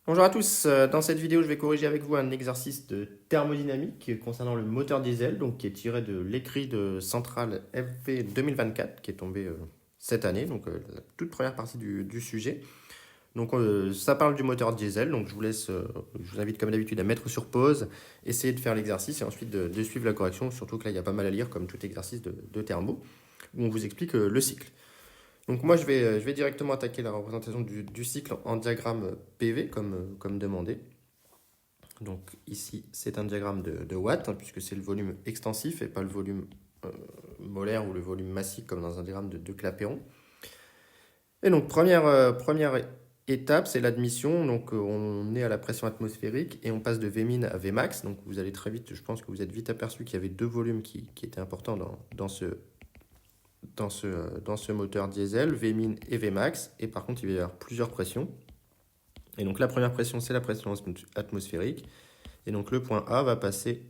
Bonjour à tous, dans cette vidéo je vais corriger avec vous un exercice de thermodynamique concernant le moteur diesel, donc qui est tiré de l'écrit de Centrale FV 2024 qui est tombé cette année, donc la toute première partie du sujet. Donc ça parle du moteur diesel, donc je vous invite comme d'habitude à mettre sur pause, essayer de faire l'exercice et ensuite de suivre la correction, surtout que là il y a pas mal à lire comme tout exercice de thermo, où on vous explique le cycle. Donc moi, je vais directement attaquer la représentation du cycle en diagramme PV, comme demandé. Donc ici, c'est un diagramme de watts, hein, puisque c'est le volume extensif et pas le volume euh, molaire ou le volume massique, comme dans un diagramme de Clapeyron. Et donc, première étape, c'est l'admission. Donc, on est à la pression atmosphérique et on passe de Vmin à Vmax. Donc, vous allez très vite, je pense que vous êtes vite aperçu qu'il y avait deux volumes qui étaient importants dans ce moteur diesel, Vmin et Vmax, et par contre il va y avoir plusieurs pressions. Et donc la première pression, c'est la pression atmosphérique, et donc le point A va passer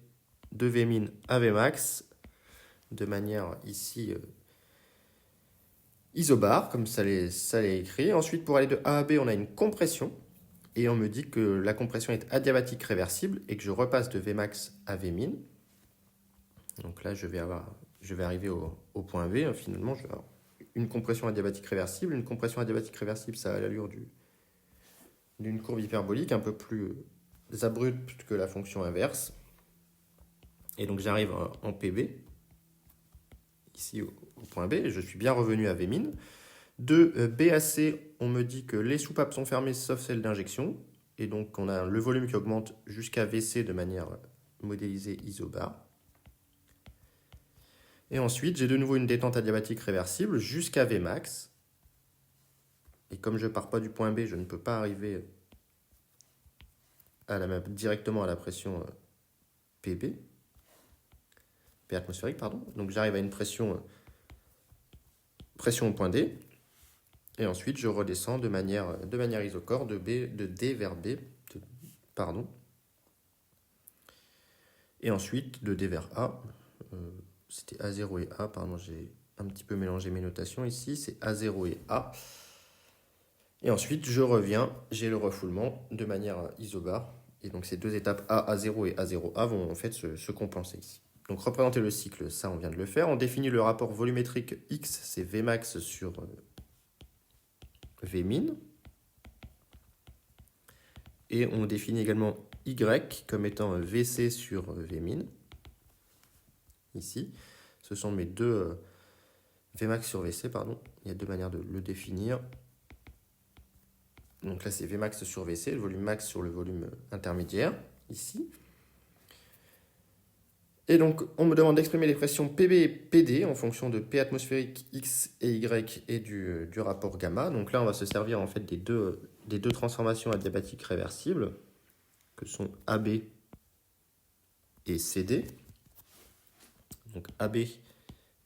de Vmin à Vmax de manière ici isobare, comme ça l'est écrit. Ensuite, pour aller de A à B, on a une compression, et on me dit que la compression est adiabatique réversible, et que je repasse de Vmax à Vmin. Donc là, je vais arriver au point V, hein, finalement, je vais avoir une compression adiabatique réversible. Une compression adiabatique réversible, ça a l'allure d'une courbe hyperbolique un peu plus abrupte que la fonction inverse. Et donc j'arrive en PB, ici au point B, et je suis bien revenu à Vmin. De B à C, on me dit que les soupapes sont fermées sauf celle d'injection. Et donc on a le volume qui augmente jusqu'à VC de manière modélisée isobare. Et ensuite, j'ai de nouveau une détente adiabatique réversible jusqu'à Vmax. Et comme je ne pars pas du point B, je ne peux pas arriver directement à la pression PB, P atmosphérique, pardon. Donc j'arrive à une pression au point D. Et ensuite, je redescends de manière isochore de D vers B. Pardon. Et ensuite, de D vers A. C'était A0 et A, pardon, j'ai un petit peu mélangé mes notations ici. C'est A0 et A. Et ensuite, je reviens, j'ai le refoulement de manière isobare. Et donc ces deux étapes A0 et A0A vont en fait se compenser ici. Donc représenter le cycle, ça on vient de le faire. On définit le rapport volumétrique X, c'est Vmax sur Vmin. Et on définit également Y comme étant Vc sur Vmin. Ici, ce sont mes deux Vmax sur Vc, pardon. Il y a deux manières de le définir. Donc là, c'est Vmax sur Vc, le volume max sur le volume intermédiaire, ici. Et donc, on me demande d'exprimer les pressions PB et PD en fonction de P atmosphérique X et Y et du rapport gamma. Donc là, on va se servir en fait des deux transformations adiabatiques réversibles, que sont AB et CD. Donc AB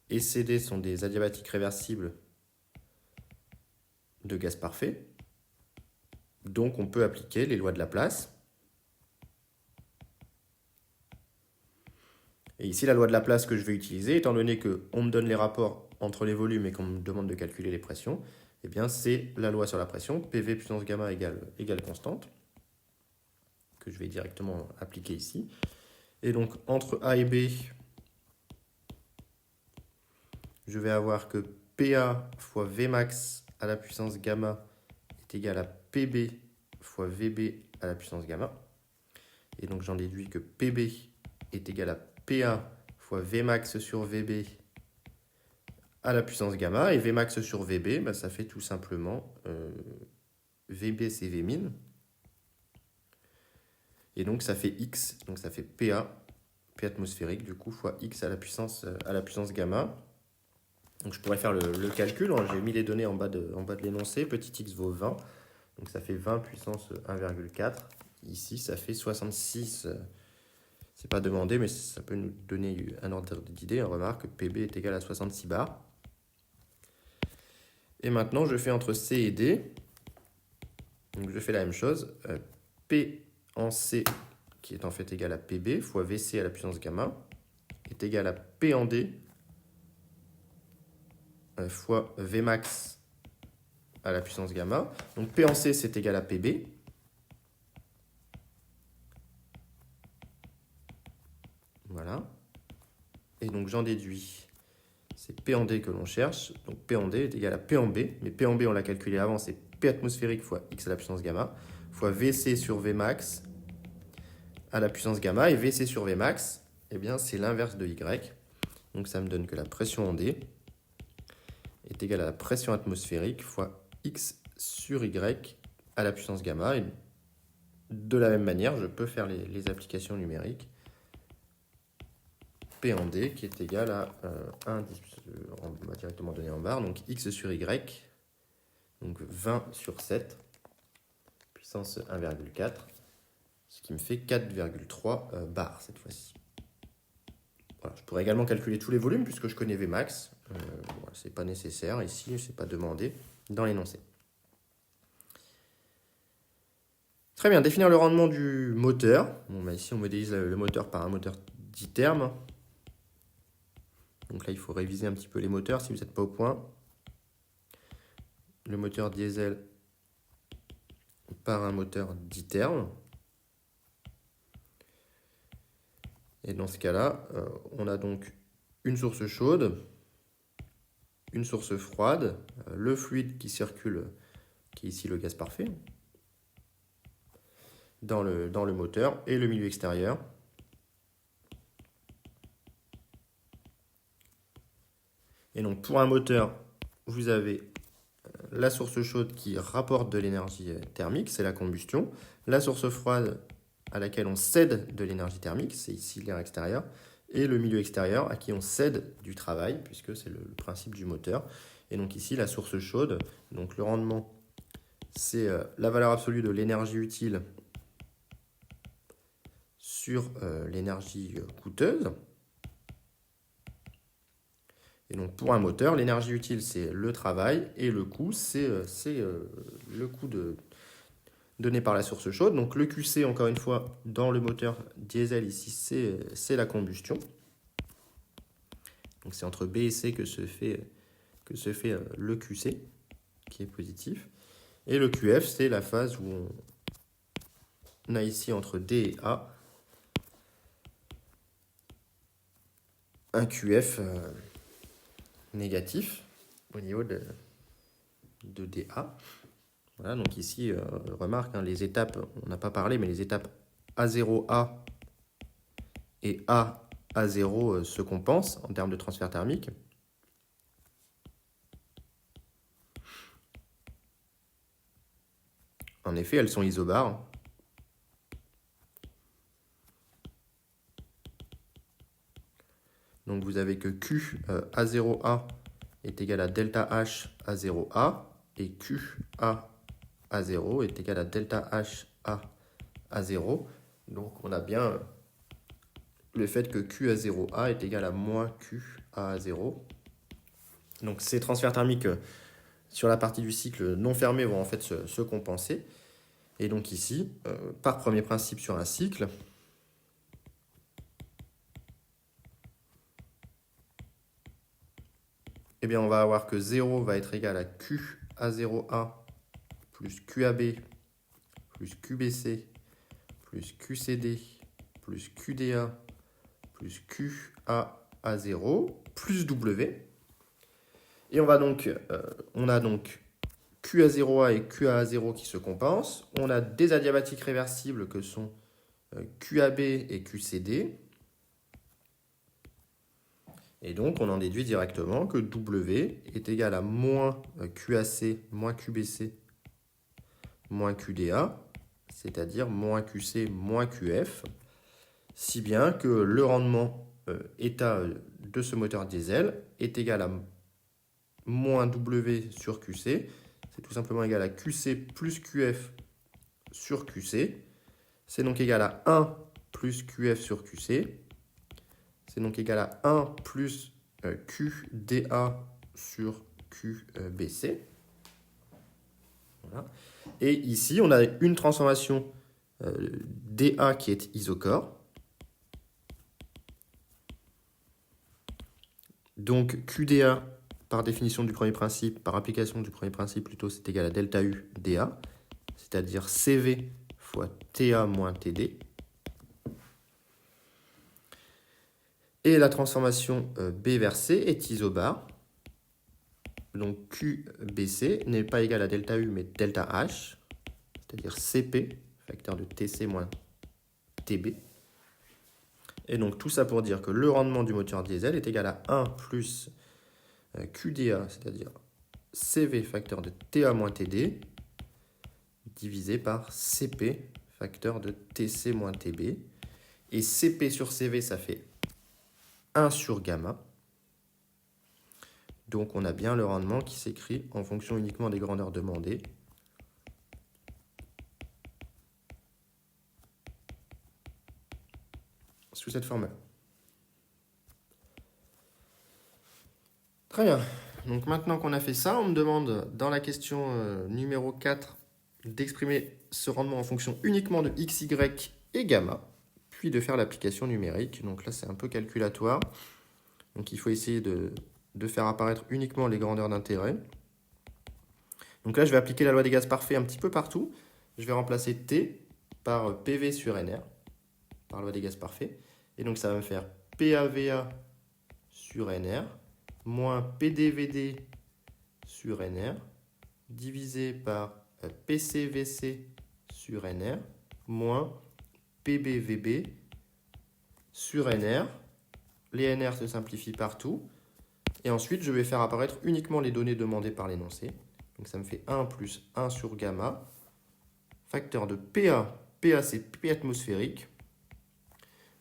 et CD sont des adiabatiques réversibles de gaz parfait. Donc on peut appliquer les lois de Laplace. Et ici, la loi de Laplace que je vais utiliser, étant donné qu'on me donne les rapports entre les volumes et qu'on me demande de calculer les pressions, eh bien c'est la loi sur la pression, PV puissance gamma égale constante, que je vais directement appliquer ici. Et donc entre A et B, je vais avoir que PA fois Vmax à la puissance gamma est égal à PB fois VB à la puissance gamma. Et donc j'en déduis que PB est égal à PA fois Vmax sur VB à la puissance gamma. Et Vmax sur VB, bah, ça fait tout simplement VB c'est Vmin. Et donc ça fait X, donc ça fait PA, P atmosphérique, du coup, fois X à la puissance gamma. Donc je pourrais faire le calcul, hein. J'ai mis les données en bas de l'énoncé. Petit x vaut 20, donc ça fait 20 puissance 1,4. Ici, ça fait 66. C'est pas demandé, mais ça peut nous donner un ordre d'idée. On remarque que PB est égal à 66 bars. Et maintenant, je fais entre C et D. Donc je fais la même chose. P en C, qui est en fait égal à PB, fois VC à la puissance gamma, est égal à P en D, fois Vmax à la puissance gamma. Donc P en C, c'est égal à PB. Donc j'en déduis, c'est P en D que l'on cherche. Donc P en D est égal à P en B. Mais P en B, on l'a calculé avant, c'est P atmosphérique fois X à la puissance gamma, fois VC sur Vmax à la puissance gamma. Et VC sur Vmax, eh bien, c'est l'inverse de Y. Donc ça me donne que la pression en D est égale à la pression atmosphérique fois X sur Y à la puissance gamma. Et de la même manière, je peux faire les applications numériques. P en D qui est égal à 1, on va directement donner en barre, donc X sur Y, donc 20 sur 7, puissance 1,4, ce qui me fait 4,3 bars cette fois-ci. Voilà, je pourrais également calculer tous les volumes puisque je connais Vmax. Voilà, ce n'est pas nécessaire ici, ce n'est pas demandé dans l'énoncé. Très bien, définir le rendement du moteur. Bon, bah ici, on modélise le moteur par un moteur ditherme. Donc là, il faut réviser un petit peu les moteurs si vous n'êtes pas au point. Le moteur diesel par un moteur ditherme. Et dans ce cas-là, on a donc une source chaude, une source froide, le fluide qui circule, qui est ici le gaz parfait, dans le moteur, et le milieu extérieur. Et donc pour un moteur, vous avez la source chaude qui rapporte de l'énergie thermique, c'est la combustion. La source froide à laquelle on cède de l'énergie thermique, c'est ici l'air extérieur. Et le milieu extérieur à qui on cède du travail, puisque c'est le principe du moteur. Et donc ici, la source chaude, donc le rendement, c'est la valeur absolue de l'énergie utile sur l'énergie coûteuse. Et donc pour un moteur, l'énergie utile, c'est le travail, et le coût, c'est le coût donné par la source chaude. Donc le QC, encore une fois, dans le moteur diesel, ici, c'est la combustion. Donc c'est entre B et C que se fait le QC, qui est positif. Et le QF, c'est la phase où on a ici entre D et A un QF négatif au niveau de DA. Voilà, donc ici, remarque, les étapes, on n'a pas parlé, mais les étapes A0A et A0 se compensent en termes de transfert thermique. En effet, elles sont isobares. Donc vous avez que Q A0A est égal à delta H A0A et Q A0 est égal à delta H A0. Donc on a bien le fait que Q A0A est égal à moins Q A0. Donc ces transferts thermiques sur la partie du cycle non fermé vont en fait se compenser. Et donc ici, par premier principe sur un cycle, eh bien on va avoir que 0 va être égal à Q A0A plus QAB plus QBC plus QCD plus QDA plus QAA0 plus W. Et on a donc QA0A et QAA0 qui se compensent. On a des adiabatiques réversibles que sont QAB et QCD. Et donc, on en déduit directement que W est égal à moins QAC, moins QBC, moins QDA, c'est-à-dire moins QC, moins QF, si bien que le rendement état de ce moteur diesel est égal à moins W sur QC, c'est tout simplement égal à QC plus QF sur QC, c'est donc égal à 1 plus QF sur QC, c'est donc égal à 1 plus QDA sur QBC. Voilà. Et ici, on a une transformation DA qui est isochore. Donc QDA, par définition du premier principe, par application du premier principe plutôt, c'est égal à delta U DA, c'est-à-dire CV fois TA moins TD. Et la transformation B vers C est isobar. Donc QBC n'est pas égal à delta U, mais delta H, c'est-à-dire CP, facteur de TC moins TB. Et donc tout ça pour dire que le rendement du moteur diesel est égal à 1 plus QDA, c'est-à-dire CV, facteur de TA moins TD, divisé par CP, facteur de TC moins TB. Et CP sur CV, ça fait 1 sur gamma. Donc on a bien le rendement qui s'écrit en fonction uniquement des grandeurs demandées. Sous cette formule. Très bien. Donc maintenant qu'on a fait ça, on me demande dans la question numéro 4 d'exprimer ce rendement en fonction uniquement de x, y et gamma, puis de faire l'application numérique. Donc là, c'est un peu calculatoire. Donc il faut essayer de faire apparaître uniquement les grandeurs d'intérêt. Donc là, je vais appliquer la loi des gaz parfaits un petit peu partout. Je vais remplacer T par PV sur NR, par loi des gaz parfaits. Et donc ça va me faire PAVA sur NR, moins PDVD sur NR, divisé par PCVC sur NR, moins PBVB sur NR. Les NR se simplifient partout. Et ensuite, je vais faire apparaître uniquement les données demandées par l'énoncé. Donc ça me fait 1 plus 1 sur gamma, facteur de PA. PA, c'est P atmosphérique.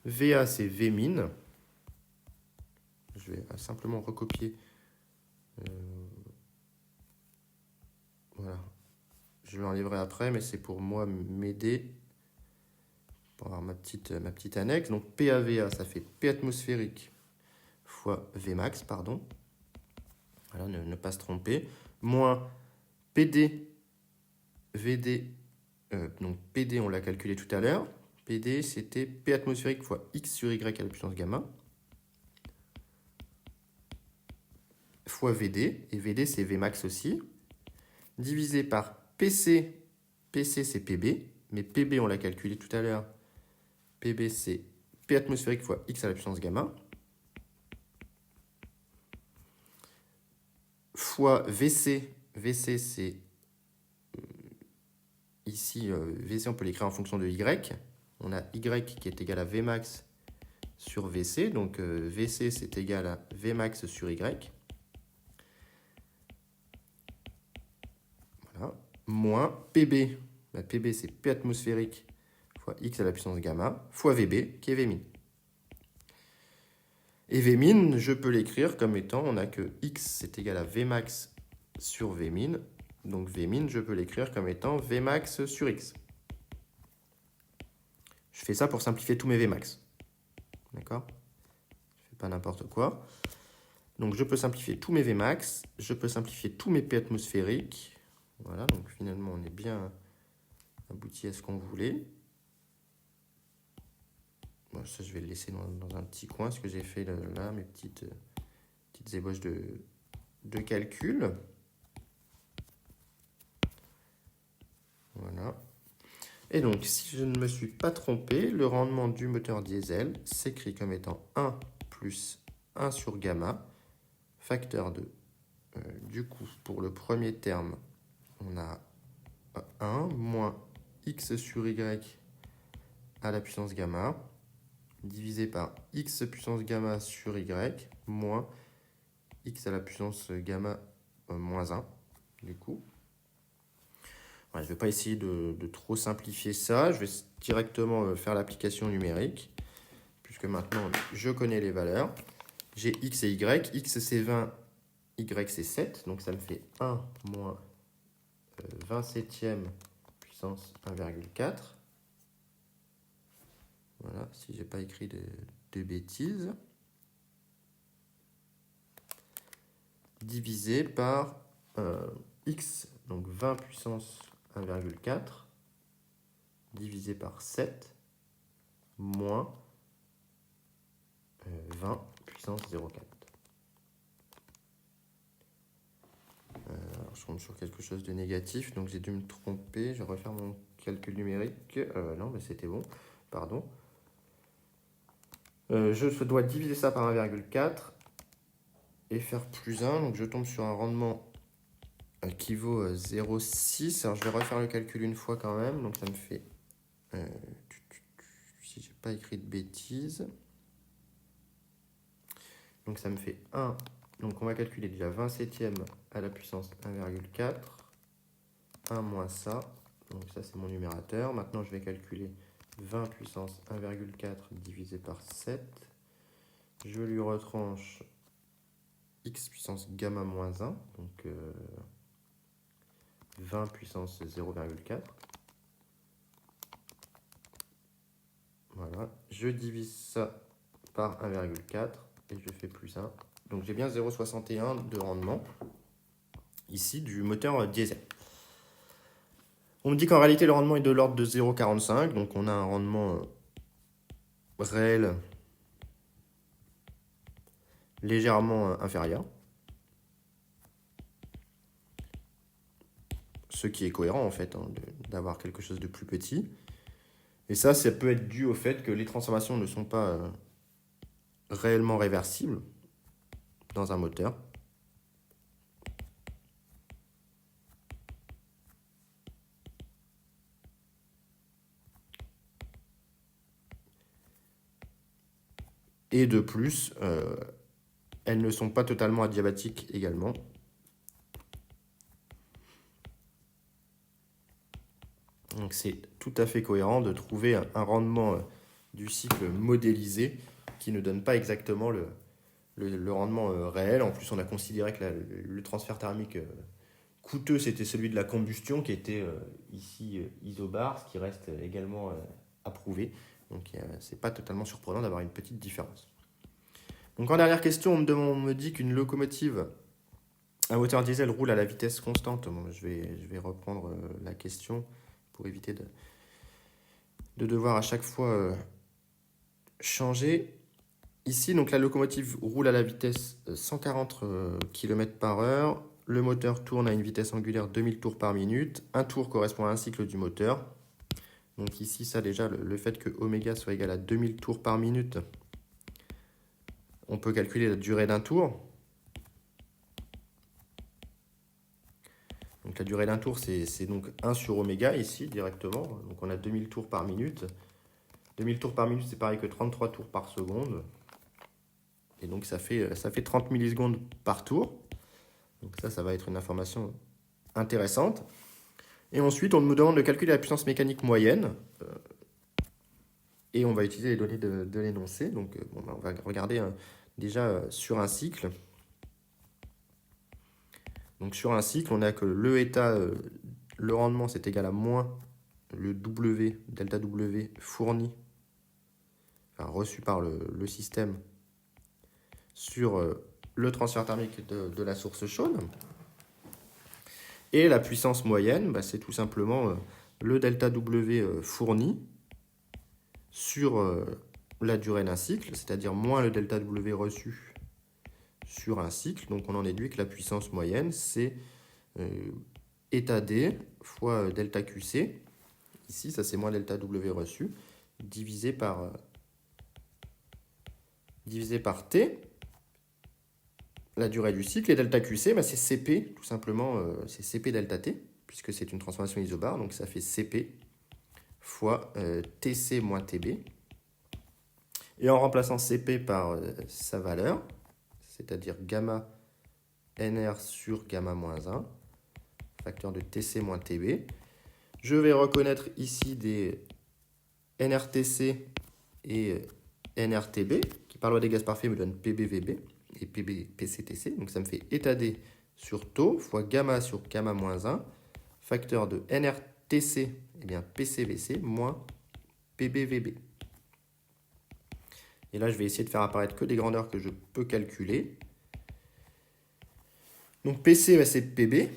VA, c'est V min. Je vais simplement recopier. Voilà. Je l'enlèverai après, mais c'est pour moi m'aider pour avoir ma petite annexe. Donc PAVA, ça fait P atmosphérique fois Vmax, pardon. Voilà, ne pas se tromper. Moins PD, VD, donc PD, on l'a calculé tout à l'heure. PD, c'était P atmosphérique fois X sur Y à la puissance gamma, fois VD, et VD, c'est Vmax aussi, divisé par PC, PC, c'est PB, mais PB, on l'a calculé tout à l'heure. PB, c'est P atmosphérique fois X à la puissance gamma, fois VC. VC, c'est ici, VC, on peut l'écrire en fonction de Y. On a Y qui est égal à Vmax sur VC. Donc VC, c'est égal à Vmax sur Y. Voilà. Moins PB. Bah, PB, c'est P atmosphérique fois X à la puissance gamma, fois VB, qui est V min. Et V min, je peux l'écrire comme étant, on a que X, c'est égal à Vmax sur V min. Donc V min, je peux l'écrire comme étant Vmax sur X. Je fais ça pour simplifier tous mes Vmax. D'accord? Je ne fais pas n'importe quoi. Donc je peux simplifier tous mes Vmax, je peux simplifier tous mes P atmosphériques. Voilà, donc finalement on est bien abouti à ce qu'on voulait. Bon, ça je vais le laisser dans un petit coin, ce que j'ai fait là, mes petites ébauches de calcul. Voilà. Et donc, si je ne me suis pas trompé, le rendement du moteur diesel s'écrit comme étant 1 plus 1 sur gamma, facteur de... du coup, pour le premier terme, on a 1 moins x sur y à la puissance gamma, divisé par x puissance gamma sur y, moins x à la puissance gamma moins 1, du coup. Ouais, je ne vais pas essayer de trop simplifier ça. Je vais directement faire l'application numérique, puisque maintenant, je connais les valeurs. J'ai x et y. X, c'est 20, y, c'est 7. Donc, ça me fait 1 moins 27e puissance 1,4. Voilà, si je n'ai pas écrit de bêtises. Divisé par x, donc 20 puissance 1,4, divisé par 7, moins 20 puissance 0,4. Alors je tombe sur quelque chose de négatif, donc j'ai dû me tromper. Je vais refaire mon calcul numérique. Non, mais c'était bon, pardon. Je dois diviser ça par 1,4 et faire plus 1. Donc je tombe sur un rendement qui vaut 0,6. Alors je vais refaire le calcul une fois quand même. Donc ça me fait... si j'ai pas écrit de bêtises... Donc ça me fait 1. Donc on va calculer déjà 20 septièmes à la puissance 1,4. 1 moins ça. Donc ça c'est mon numérateur. Maintenant je vais calculer 20 puissance 1,4 divisé par 7. Je lui retranche x puissance gamma moins 1. Donc 20 puissance 0,4. Voilà. Je divise ça par 1,4. Et je fais plus 1. Donc j'ai bien 0,61 de rendement, ici, du moteur diesel. On me dit qu'en réalité, le rendement est de l'ordre de 0,45. Donc on a un rendement réel légèrement inférieur. Ce qui est cohérent, en fait, hein, d'avoir quelque chose de plus petit. Et ça peut être dû au fait que les transformations ne sont pas réellement réversibles dans un moteur. Et de plus, elles ne sont pas totalement adiabatiques également. Donc c'est tout à fait cohérent de trouver un rendement du cycle modélisé qui ne donne pas exactement le rendement réel. En plus, on a considéré que le transfert thermique coûteux, c'était celui de la combustion qui était ici isobar, ce qui reste également approuvé. Donc c'est pas totalement surprenant d'avoir une petite différence. Donc en dernière question, on me dit qu'une locomotive à moteur diesel roule à la vitesse constante. Bon, je vais reprendre la question pour éviter de devoir à chaque fois changer. Ici, donc la locomotive roule à la vitesse 140 km par heure. Le moteur tourne à une vitesse angulaire 2000 tours par minute. Un tour correspond à un cycle du moteur. Donc ici, ça déjà, le fait que oméga soit égal à 2000 tours par minute, on peut calculer la durée d'un tour. Donc la durée d'un tour, c'est donc 1 sur oméga ici directement. Donc on a 2000 tours par minute. 2000 tours par minute, c'est pareil que 33 tours par seconde. Et donc ça fait 30 millisecondes par tour. Donc ça va être une information intéressante. Et ensuite, on nous demande de calculer la puissance mécanique moyenne. Et on va utiliser les données de l'énoncé. Donc on va regarder déjà sur un cycle. Donc sur un cycle, on a que le état, le rendement, c'est égal à moins le W, delta W fourni, enfin reçu par le système sur le transfert thermique de la source chaude. Et la puissance moyenne, c'est tout simplement le delta W fourni sur la durée d'un cycle, c'est-à-dire moins le delta W reçu sur un cycle. Donc on en déduit que la puissance moyenne, c'est état D fois delta QC. Ici, ça c'est moins delta W reçu, divisé par T. La durée du cycle, et delta QC, c'est CP, tout simplement, c'est CP delta T, puisque c'est une transformation isobar, donc ça fait CP fois TC moins TB. Et en remplaçant CP par sa valeur, c'est-à-dire gamma NR sur gamma moins 1, facteur de TC moins TB, je vais reconnaître ici des NRTC et NRTB, qui par loi des gaz parfaits me donnent PBVB et PCTC. Donc ça me fait état D sur taux fois gamma sur gamma moins 1, facteur de NRTC, eh bien PCVC moins PBVB. Et là, je vais essayer de faire apparaître que des grandeurs que je peux calculer. Donc PC, c'est PB,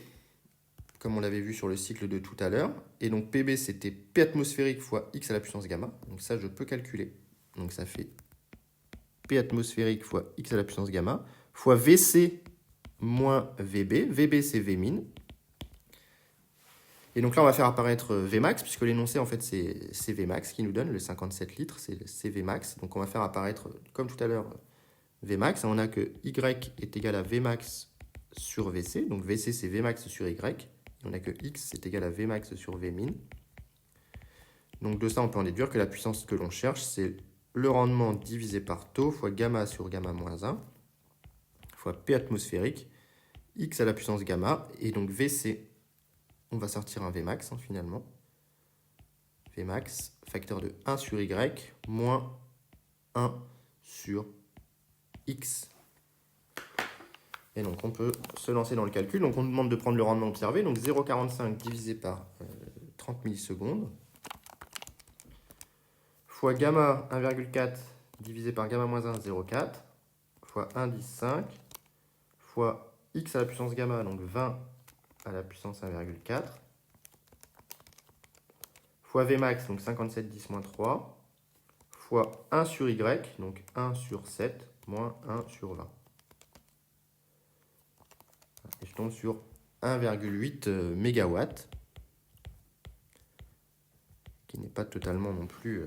comme on l'avait vu sur le cycle de tout à l'heure. Et donc PB, c'était P atmosphérique fois X à la puissance gamma. Donc ça, je peux calculer. Donc ça fait P atmosphérique fois X à la puissance gamma fois VC moins VB. VB, c'est V min. Et donc là, on va faire apparaître Vmax, puisque l'énoncé, en fait, c'est Vmax qui nous donne, le 57 litres, c'est Vmax. Donc on va faire apparaître, comme tout à l'heure, Vmax. On a que Y est égal à Vmax sur Vc. Donc Vc, c'est Vmax sur Y. Et on a que X est égal à Vmax sur Vmin. Donc de ça, on peut en déduire que la puissance que l'on cherche, c'est le rendement divisé par taux fois gamma sur gamma moins 1 fois P atmosphérique, X à la puissance gamma. Et donc Vc, on va sortir un Vmax finalement. Vmax, facteur de 1 sur Y, moins 1 sur X. Et donc on peut se lancer dans le calcul. Donc on nous demande de prendre le rendement observé. Donc 0,45 divisé par 30 millisecondes. Fois gamma 1,4 divisé par gamma moins 1, 0,4. Fois 1,15 fois X à la puissance gamma, donc 20 à la puissance 1,4. Fois Vmax, donc 57,10 moins 3. Fois 1 sur Y, donc 1 sur 7, moins 1 sur 20. Et je tombe sur 1,8 MW, qui n'est pas totalement non plus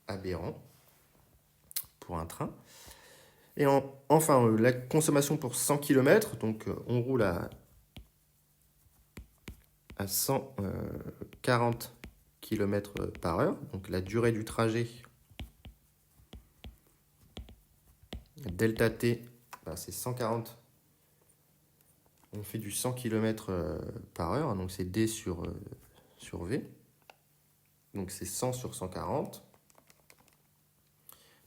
aberrant pour un train. Et enfin, la consommation pour 100 km, donc on roule à 140 km par heure. Donc la durée du trajet, delta T, c'est 140. On fait du 100 km par heure, donc c'est D sur V. Donc c'est 100 sur 140.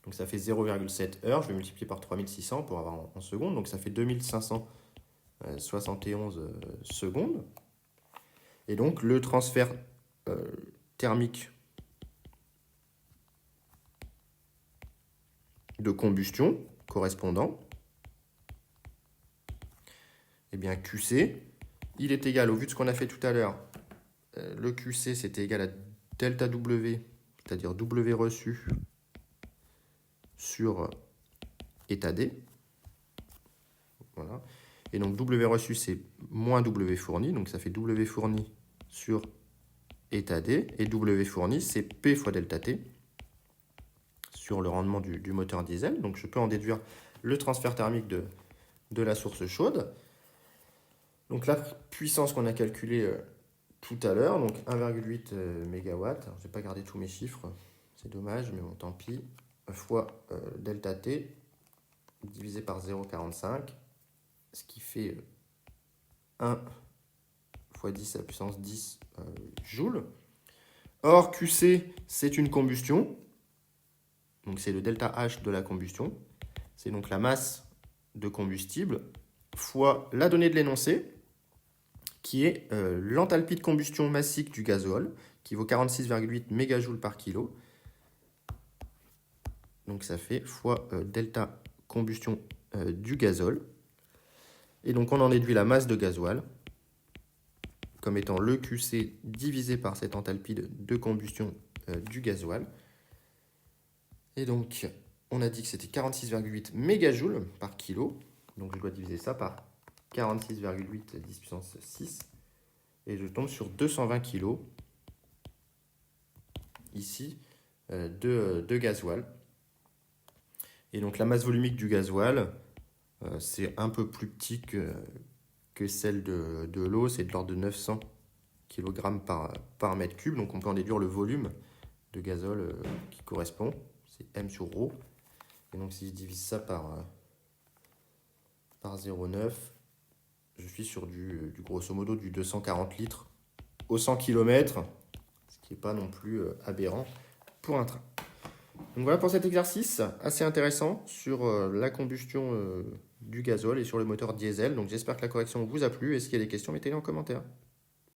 Donc ça fait 0,7 heures. Je vais multiplier par 3600 pour avoir en secondes. Donc ça fait 2571 secondes. Et donc le transfert thermique de combustion correspondant, eh bien QC, il est égal, au vu de ce qu'on a fait tout à l'heure, le QC c'était égal à delta W, c'est-à-dire W reçu sur état D. Voilà. Et donc W reçu, c'est moins W fourni, donc ça fait W fourni sur état D. Et W fourni, c'est P fois delta T sur le rendement du moteur diesel. Donc je peux en déduire le transfert thermique de la source chaude. Donc la puissance qu'on a calculée tout à l'heure, donc 1,8 MW. Alors, je n'ai pas gardé tous mes chiffres, c'est dommage, mais bon, tant pis. Fois delta T divisé par 0,45, ce qui fait 1 fois 10 à la puissance 10 joules. Or, QC, c'est une combustion, donc c'est le delta H de la combustion. C'est donc la masse de combustible fois la donnée de l'énoncé, qui est l'enthalpie de combustion massique du gazole, qui vaut 46,8 mégajoules par kilo. Donc ça fait fois delta combustion du gazole. Et donc on en déduit la masse de gasoil comme étant le QC divisé par cette enthalpie de combustion du gasoil. Et donc on a dit que c'était 46,8 mégajoules par kilo. Donc je dois diviser ça par 46,8 10 puissance 6. Et je tombe sur 220 kg ici de gasoil. Et donc la masse volumique du gasoil, c'est un peu plus petit que celle de l'eau, c'est de l'ordre de 900 kg par mètre cube. Donc on peut en déduire le volume de gazole qui correspond, c'est M sur ρ. Et donc si je divise ça par 0,9, je suis sur du grosso modo du 240 litres au 100 km, ce qui n'est pas non plus aberrant pour un train. Donc voilà pour cet exercice assez intéressant sur la combustion du gazole et sur le moteur diesel. Donc j'espère que la correction vous a plu et s'il y a des questions, mettez-les en commentaire.